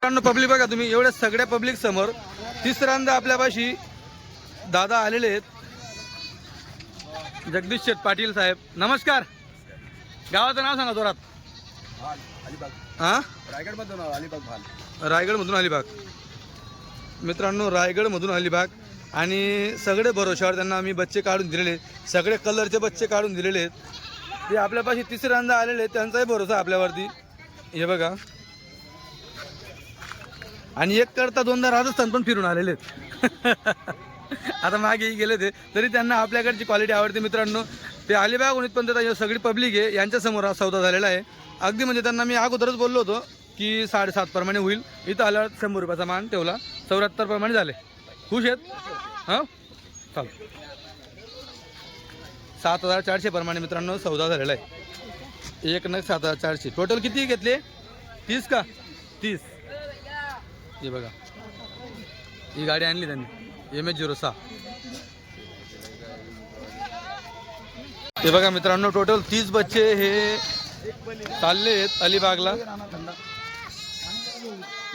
Public बघा तुम्ही, एवढ्या सगळ्या पब्लिक समोर तिसऱ्यांदा आपल्यापाशी दादा आलेले आहेत. जगदीश शेठ पाटील साहेब, नमस्कार. गावाचं नाव सांगा जोरात. रायगडमधून अलिबाग. रायगडमधून अलिबाग. मित्रांनो, रायगडमधून अलिबाग. आणि सगळे भरोशावर त्यांना आम्ही बच्चे काढून दिलेले, सगळे कलरचे बच्चे काढून दिलेले आहेत. ते आपल्यापाशी तिसऱ्यांदा आलेले आहेत, त्यांचाही भरोसा आपल्यावरती. हे बघा. आणि एक करता दोनदा राजस्थान पण फिरून आलेले आहेत. आता मागेही गेले ते, तरी त्यांना आपल्याकडची क्वालिटी आवडते. मित्रांनो, ते अलिबाग उन्हीत पण देतात. सगळी पब्लिक आहे, यांच्यासमोर हा सौदा झालेला आहे. अगदी म्हणजे त्यांना मी अगोदरच बोललो होतो की 7.5 प्रमाणे होईल. इथं आल्यावर 100 रुपयाचा मान ठेवला, 74 प्रमाणे झाले. खुश आहेत? हां, चाल. 7,400 प्रमाणे मित्रांनो सौदा झालेला आहे. एक नग 7,400. टोटल किती घेतले? 30 का? 30. हे बघा, ही गाडी आणली त्यांनी MH06. हे बघा मित्रांनो, टोटल 30 बच्चे हे चालले आहेत अलिबागला.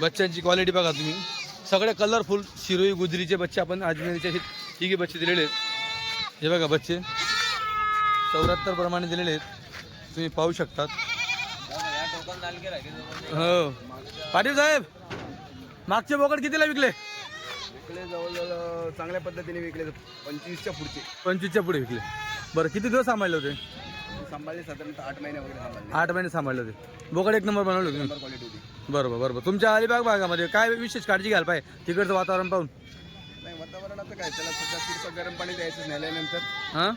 बच्चांची क्वालिटी बघा तुम्ही, सगळे कलरफुल शिरोई गुजरीचे बच्चे आपण अजमेरीचे तिघे बच्चे दिलेले आहेत. हे बघा बच्चे 74 प्रमाणे दिलेले आहेत, तुम्ही पाहू शकतात. हो पाटील साहेब, मागचे बोकड कितीला विकले? जवळजवळ चांगल्या पद्धतीने विकले. 25च्या पुढचे. 25च्या पुढे विकले. बरं, किती दिवस सांभाळले होते? सांभाळले साधारणतः 8 महिने वगैरे सांभाळले. 8 महिने सांभाळले होते. बोकड एक नंबर बनवले होते. क्वालिटी होती. बरोबर बरोबर. तुमच्या अलिबाग भागामध्ये काय विशेष काळजी घ्यायला पाहिजे तिकडचं वातावरण पाहून? नाही, वातावरणाचं काय, त्याला सध्या पुढचं गरम पाणी द्यायचं नेल्यानंतर. हां,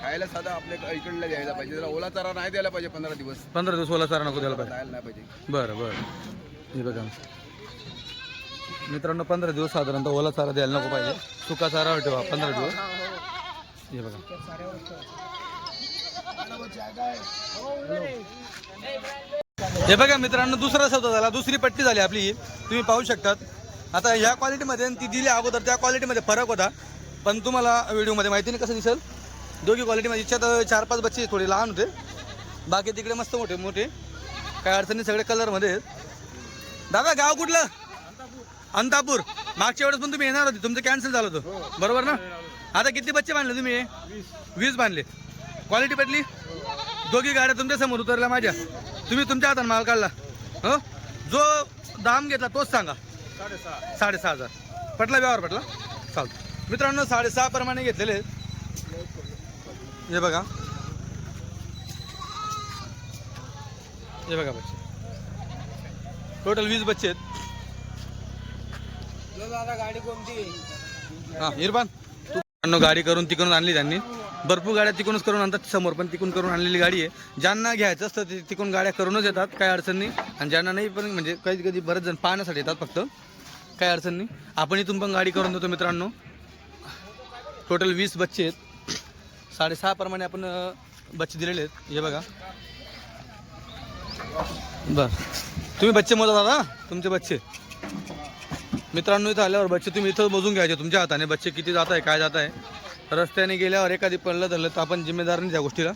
खायला साधा आपल्या इकडला द्यायला पाहिजे. त्याला ओला चारा नाही द्यायला पाहिजे. 15 दिवस. 15 दिवस ओला चारा नको द्यायला पाहिजे. द्यायला नाही पाहिजे. बरं बरं. हे बघा मित्रांनो, 15 दिवस साधारणतः ओला चारा द्यायला नको पाहिजे. सुका चारा ठेवा 15 दिवस. हे बघा. हे बघा मित्रांनो, दुसरा सौदा झाला, दुसरी पट्टी झाली आपली. तुम्ही पाहू शकतात. आता ह्या क्वालिटीमध्ये ती दिली अगोदर, त्या क्वालिटीमध्ये फरक होता, पण तुम्हाला व्हिडिओमध्ये माहिती नाही कसं दिसेल. दोघी क्वालिटीमध्ये इच्छा 4-5 बच्चे थोडे लहान होते, बाकी तिकडे मस्त मोठे मोठे. काय अडचणी, सगळे कलरमध्ये आहेत. दादा गाव कुठलं? अंतापूर. मागच्या वेळेस पण तुम्ही येणार होते, तुमचं कॅन्सल झालं होतं बरोबर ना? आता किती बच्चे बांधले तुम्ही? 20 बांधले. क्वालिटी पटली? दोघी गाड्या तुमच्या समोर उतरल्या माझ्या, तुम्ही तुमच्या हाताने माल काढला. हो, जो दाम घेतला तोच सांगा. 6,500. पटला? व्यवहार पटला? चालतो. मित्रांनो, 6.5 प्रमाणे घेतलेले आहेत. हे बघा, हे बघा बच्चे, टोटल 20 बच्चे आहेत. गाडी कोणती? हां इरफान, तू गाडी करून तिकडून आणली त्यांनी. भरपूर गाड्या तिकडूनच करून आणतात, समोर पण तिकडून करून आणलेली गाडी आहे. ज्यांना घ्यायचं असतं ते तिकडून गाड्या करूनच येतात, काही अडचण नाही. आणि ज्यांना नाही पण म्हणजे कधी कधी बरेच जण पाहण्यासाठी येतात फक्त, काही अडचण नाही. आपण इथून पण गाडी करून देतो. मित्रांनो, टोटल 20 बच्चे आहेत. 6.5 प्रमाणे आपण बच्चे दिलेले आहेत. हे बघा. बरं, तुम्ही बच्चे मोजा दादा, तुमचे बच्चे. मित्रांनो, इथं आल्यावर बच्चे तुम्ही इथं मोजून घ्यायचे तुमच्या हाताने. बच्चे किती जात आहे, काय जात आहे. रस्त्याने गेल्यावर एखादी पडलं धरलं तर आपण जिम्मेदार नाही त्या गोष्टीला.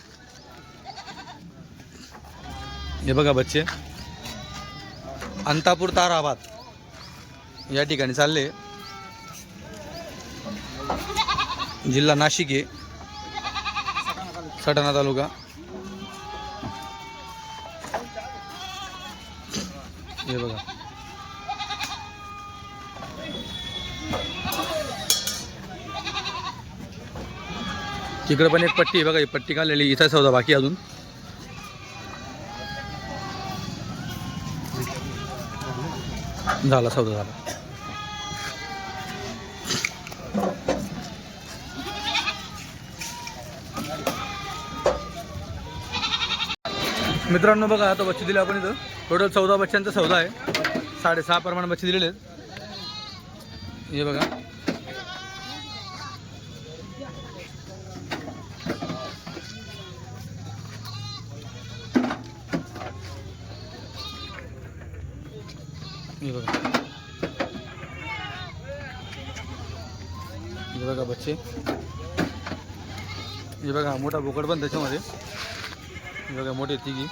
हे बघा बच्चे, अंतापूर ताराबाद या ठिकाणी चालले. जिल्हा नाशिक आहे, सटाणा तालुका. हे बघा. तिकडे पण एक पट्टी आहे बघा, ही पट्टी काढलेली. इथं सौदा बाकी अजून. झाला सौदा झाला. मित्रांनो बघा, आता बच्चे दिले आपण इथं. टोटल 14 बच्चांचा सौदा आहे. 6.5 प्रमाणे बच्चे दिलेले आहेत. हे बघा. हे बघा, हे बघा बच्चे. हे बघा मोठा बोकड पण त्याच्यामध्ये. हे बघा मोठे तिघी.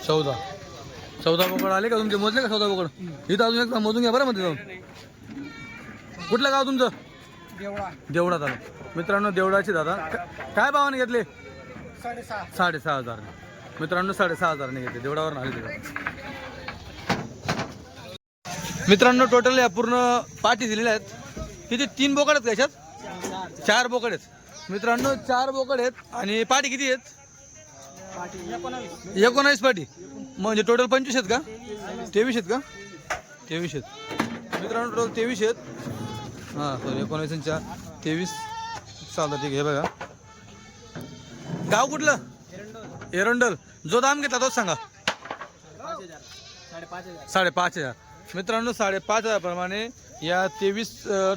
14 बोकड आले का तुमचे? मोजले का 14 बोकड? इथं अजून एकदा मोजून घ्या बरं मध्ये जाऊन. कुठलं गाव तुमचं? देवडा तालुका. मित्रांनो देवडाचे दादा काय भावाने घेतले? 6,500. मित्रांनो 6,500 घेतले. देवडावर आले तिकडे. मित्रांनो टोटल या पूर्ण पाठी दिलेल्या आहेत. किती? 3 बोकड आहेत त्याच्यात? 4 बोकड आहेत. मित्रांनो 4 बोकड आहेत. आणि पाठी किती आहेत? 19 पाठी. म्हणजे टोटल 25 आहेत का? 23 आहेत का? 23 आहेत. मित्रांनो टोटल 23 आहेत. हां सॉरी 19 23 चालतं ठीक आहे. बघा गाव कुठलं? एरंडल. जो दाम घेतला तोच सांगा. 5,500. मित्रांनो 5,500 प्रमाणे या 23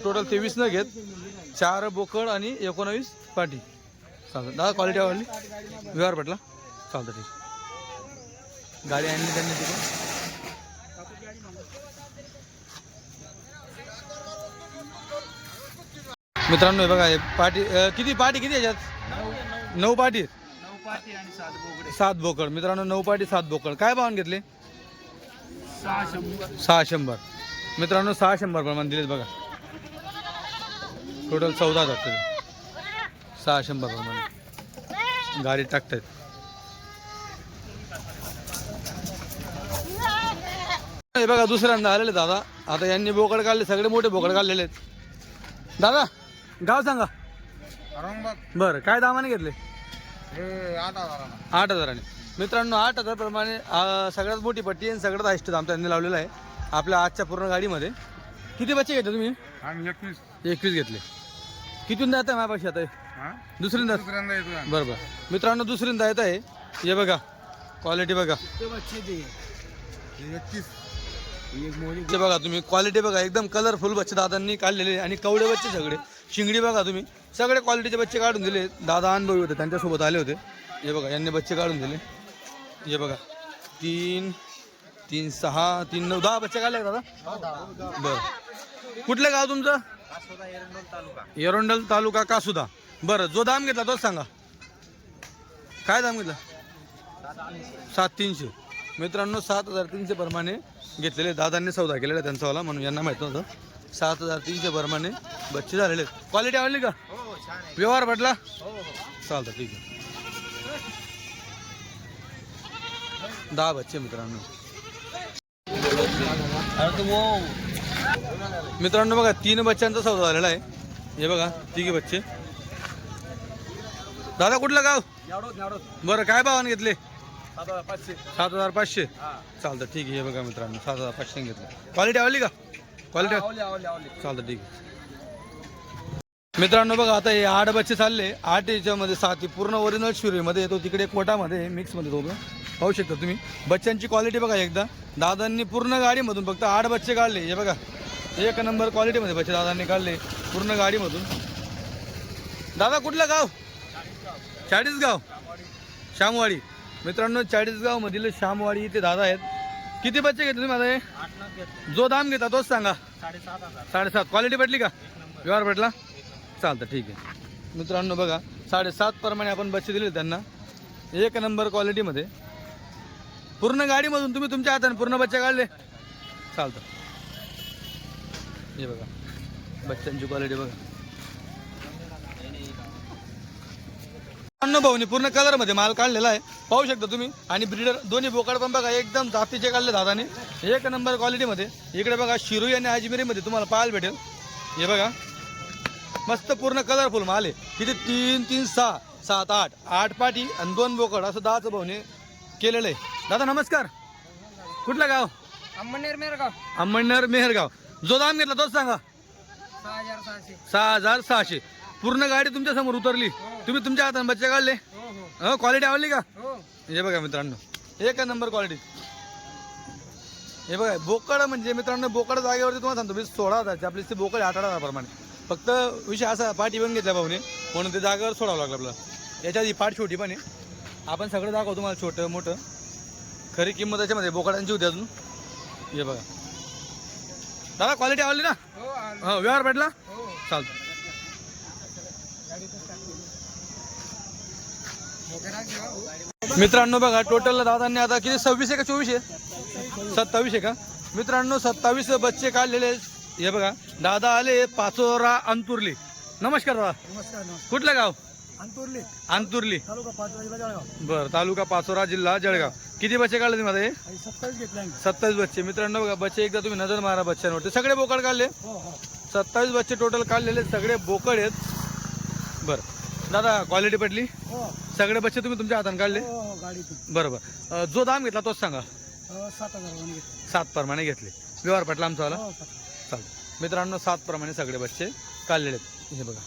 टोटल 23 न घेत 4 बोकड आणि 19 पाठी. चालतं दादा क्वालिटी आवडली? व्यवहार पटला? चालतं ठीक. गाडी आणली त्यांनी तिथे. मित्रांनो हे बघा हे पाठी किती पाठी किती याच्यात? 9 पाठी. 7 बोकड. मित्रांनो 9 पाठी 7 बोकड. काय भावाने घेतले? 600. मित्रांनो 600 प्रमाणे दिलेत बघा. टोटल 14,000 600 प्रमाणे गाडी टाकतायत. हे बघा दुसऱ्यांदा आलेले दादा. आता यांनी बोकड काढले. सगळे मोठे बोकड काढलेले आहेत. दादा गाव सांगा. बरं काय दामाने घेतले? 8,000. मित्रांनो 8,000 प्रमाणे सगळ्यात मोठी पट्टी आणि सगळ्यात हायस्ट दाम त्यांनी लावलेला आहे आपल्या आजच्या पूर्ण गाडीमध्ये. किती बच्चे घेतले तुम्ही? 21 घेतले. कितींदा येत आहे माझ्यापाशी आता? दुसऱ्यांदा. बरोबर. मित्रांनो दुसऱ्यांदा येत आहे. हे बघा क्वालिटी बघा. ते बघा तुम्ही क्वालिटी बघा. एकदम कलरफुल बच्चे दादांनी काढलेले आणि कवडे बच्चे सगळे. शिंगडी बघा तुम्ही. सगळे क्वालिटीचे बच्चे काढून दिले. दादा अनुभवी होते त्यांच्यासोबत आले होते. हे बघा यांनी बच्चे काढून दिले. हे बघा 3 3 6 3 9 10 बच्चे काढले दादा. बरं कुठलं गाव तुमचं? एरंडल तालुका कासुदा. बरं जो दाम घेतला तोच सांगा. काय दाम घेतला? 7,300. मित्रांनो 7,300 प्रमाणे घेतलेले. दादांनी सौदा केलेला त्यांचावाला म्हणून यांना माहित नव्हतं. 7,300 प्रमाणे बच्चे झालेले. क्वालिटी आवडली का? व्यवहार पटला? चालतं ठीक आहे. 10 बच्चे मित्रांनो. मित्रांनो बघा 3 बच्चांचा सौदा झालेला आहे. हे बघा 3 बच्चे. दादा कुठलं गाव? बरं काय भावाने घेतले? 7,500. चालतं ठीक आहे. हे बघा मित्रांनो 7,500 घेतलं. क्वालिटी आवडली का? क्वालिटी चालतं ठीक आहे. मित्रांनो बघा आता हे 8 बच्चे चालले. 8 याच्यामध्ये 7 पूर्ण ओरिजिनल शिवरीमध्ये येतो. तिकडे कोटामध्ये मिक्समध्ये दोघं पाहू शकता तुम्ही. बच्चांची क्वालिटी बघा एकदा. दादांनी पूर्ण गाडीमधून फक्त 8 बच्चे काढले. हे बघा 1 नंबर क्वालिटीमध्ये बच्चे दादांनी काढले पूर्ण गाडीमधून. दादा कुठलं गाव? 40 गाव श्यामवाडी. मित्रांनो 40 गाव मधील श्यामवाडी इथे दादा आहेत. किती बच्चे घेतले तुम्ही? आता जो दाम घेता तोच सांगा. 7.5. क्वालिटी भेटली का? व्यवहार भेटला? चालतं ठीक आहे. मित्रांनो बघा 7.5 प्रमाणे आपण बच्चे दिले त्यांना. 1 नंबर क्वालिटीमध्ये पूर्ण गाडीमधून तुम्ही तुमच्या हाताने पूर्ण बच्चे काढले. चालतं. हे बघा बच्चांची क्वालिटी बघा. भाऊनी पूर्ण कलर मध्ये माल काढलेला आहे पाहू शकता तुम्ही. आणि ब्रीडर दोन्ही बोकड पण बघा एकदम जातीचे काढले दादाने 1 नंबर क्वालिटीमध्ये. इकडे बघा शिरू आणि अजमेरी मध्ये तुम्हाला पाहायला भेटेल. हे बघा मस्त पूर्ण कलरफुल माल आहे. किती? 3 3 6 7 8 पाठी आणि 2 बोकड असं 10चं भाऊने केलेलं आहे. दादा नमस्कार. कुठलं गाव? अंमळनेर मेहरगाव. जो दाम घेतला तोच सांगा. 6,600. पूर्ण गाडी तुमच्या समोर उतरली. तुम्ही तुमच्या हाताने बच्चे काढले. क्वालिटी आवडली का? हे बघा मित्रांनो 1 नंबर क्वालिटी. हे बघा बोकड म्हणजे मित्रांनो बोकड जागेवरती तुम्हाला सांगतो मी 16,000 आपली ती बोकड 18,000 प्रमाणे. फक्त विषय असा पाठी पण घेतल्या भाऊने म्हणून ते जागेवर सोडावं लागलं आपल्याला. याच्यात ही पाठ छोटी पण आहे. आपण सगळं दाखवतो तुम्हाला छोटं मोठं. खरी किंमत त्याच्यामध्ये बोकडांची होती अजून. हे बघा दादा क्वालिटी आवडली ना? हो व्यवहार भेटला? चालतं. मित्रांनो बघा टोटल दादांनी आता किती 26 आहे का 24 आहे 27 आहे का मित्रांनो 27 बच्चे काढलेले आहेत. हे बघा दादा आले पाचोरा अंतुर्ली. नमस्कार दादा. नमस्कार. कुठलं गाव? अंतुर्ली अंतुर्ली. तालुका पाचोरा जिल्हा जळगाव. बरं तालुका पाचोरा जिल्हा जळगाव. किती बच्चे काढले तुम्ही आता हे? 27 घेतले आम्ही. 27 बच्चे. मित्रांनो बघा बच्चे एकदा तुम्ही नजर मारा बच्चांवरती. सगळे बोकड काढले. हो हो 27 बच्चे टोटल काढलेले सगळे बोकड आहेत. बरं दादा क्वालिटी पडली. हो सगळे बच्चे तुम्ही तुमच्या हाताने काढले. हो हो गाडीतून बरोबर. जो दाम घेतला तोच सांगा. 7,000 घेतले. 7 प्रमाणे घेतले. व्यवहार पटला आमचा वाला. हो चालतं. मित्रांनो 7 प्रमाणे सगळे बच्चे काढलेले आहेत. हे बघा